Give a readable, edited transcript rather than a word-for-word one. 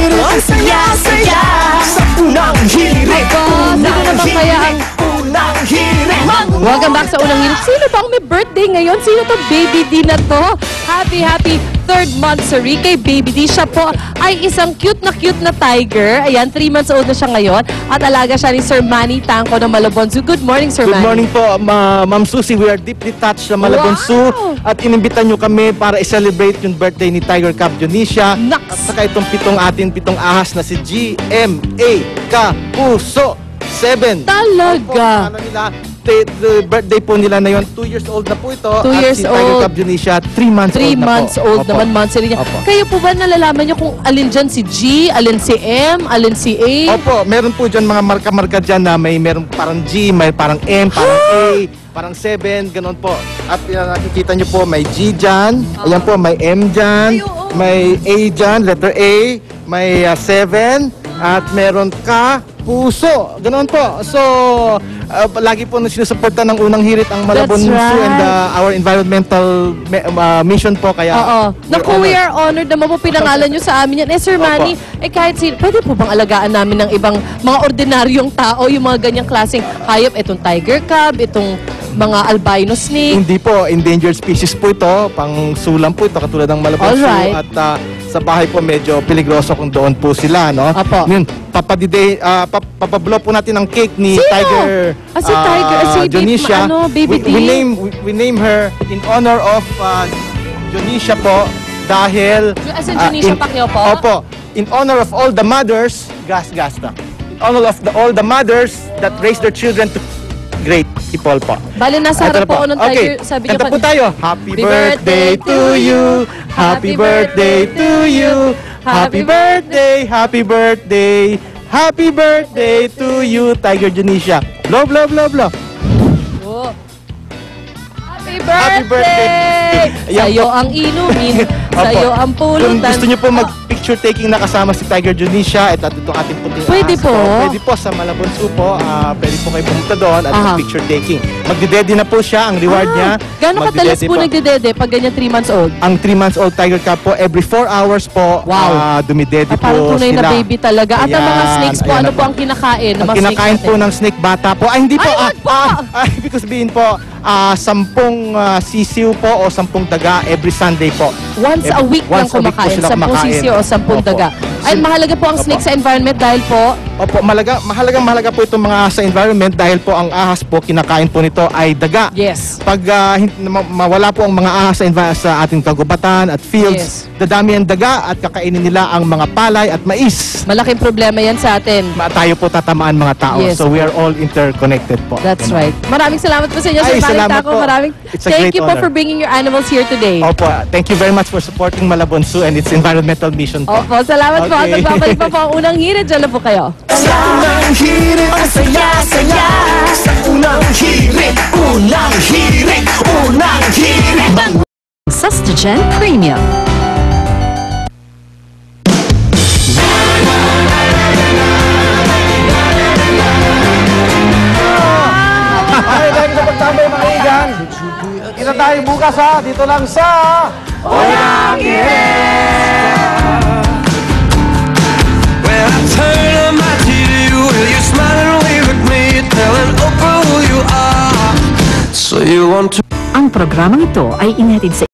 hirit, ang saya-saya. Sa unang hirit, unang hirit, unang hirit. Welcome back sa Unang Hirit. Sino bang may birthday ngayon? Sino to? Baby D na to. Happy 3rd monthsary kay Baby D. Siya po ay isang cute na tiger. Ayan, 3 months old na siya ngayon. At alaga siya ni Sir Manny Tangco ng Malabon Zoo. Good morning, Sir Manny. Good morning po, Ma'am Susie. We are deeply touched sa Malabon Zoo. At inimbitan nyo kami para i-celebrate yung birthday ni Tiger Cub Dionesia. At saka itong pitong ahas na si GMA Kapuso 7. Talaga? The birthday po nila na yun, 2 years old na po ito. 2 years at si Tiger old. Cub Dionesia, 3 months old na po. 3 months old naman, monthsary niya. Kayo po ba nalalaman niyo kung alin dyan si G, alin si M, alin si A? Opo, meron po dyan mga marka-marka dyan na meron parang G, may parang M, parang A, parang 7, ganun po. At nakikita nyo po, may G dyan, ayan po, may M dyan, may A dyan, letter A, may 7, at meron K, puso, ganun po. So, lagi po na sinusuporta ng Unang Hirit ang Malabon Zoo and our environmental mission po. Kaya, naku, we are honored naman po pinangalan nyo sa amin yan. Sir Manny, kahit pwede po bang alagaan namin ng ibang mga ordinaryong tao, yung mga ganyang klaseng hayop, itong Tiger Cub, itong mga albino snake? Hindi po, endangered species po ito, pang sulam po ito, katulad ng Malabon Zoo. At sa bahay po medyo peligroso kung doon po sila, no? Ngayon, papablo po natin ang cake ni Tiger Dionesia. Baby D? We name her in honor of Dionesia po dahil As in Dionesia Pacquiao po? Opo, in honor of all the mothers, gasta. In honor of all the mothers that raise their children to great people po. Bale, nasa harap po ng Tiger. Sabi niya kanta po tayo. Happy birthday to you. Happy birthday to you. Happy birthday, happy birthday. Happy birthday to you, Tiger Dionesia. Blow, blow, blow, blow. Happy birthday! Sa'yo ang inumin, sa'yo ang pulutan. Kung gusto niyo po mag-picture taking na kasama si Tiger Dionesia at itong ating puting pwede po. Pwede po sa Malabon Zoo po. Pwede po kayo pumunta doon at mag-picture taking. Magdedede na po siya. Ang reward niya. Gano'ng katalas po nagdedede pag ganyan 3 months old? Ang 3 months old Tiger Cub po, every 4 hours po, dumidede po sila. Parang tunay na baby talaga. At ang mga snakes po, ano po ang kinakain? Ang kinakain po ng snake bata po. Ay, hindi po. Ibig sabihin po, 10 sisiw po o 10 daga every Sunday po. Once a week lang kumakain, 10 sisiw o 10 daga. Ay, mahalaga po ang snake sa environment dahil po? Opo, mahalaga po itong mga ahas sa environment dahil po ang ahas po, kinakain po nito ay daga. Yes. Pag mawala po ang mga ahas sa ating kagubatan at fields, dadami ang daga at kakainin nila ang mga palay at mais. Malaking problema yan sa atin. Tayo po tatamaan mga tao. So we are all interconnected po. That's right. Maraming salamat po sa inyo, Sir Manny Tangco. Thank you po for bringing your animals here today. Opo, thank you very much for supporting Malabon Zoo and its environmental mission po. Opo, salamat po. At magbabalik pa po ang Unang Hirit. Diyan lang po kayo. Sa unang hirit, ang saya-saya. Sa unang hirit, unang hirit, unang hirit. Sustagen Premium. Ay, dahil sa pagtambay mga igan, kita tayo bukas dito lang sa Unang Hirit! When I turn on my TV, will you smile and wave at me, telling Oprah who you are? So you want to... Ang programang ito ay inhatid sa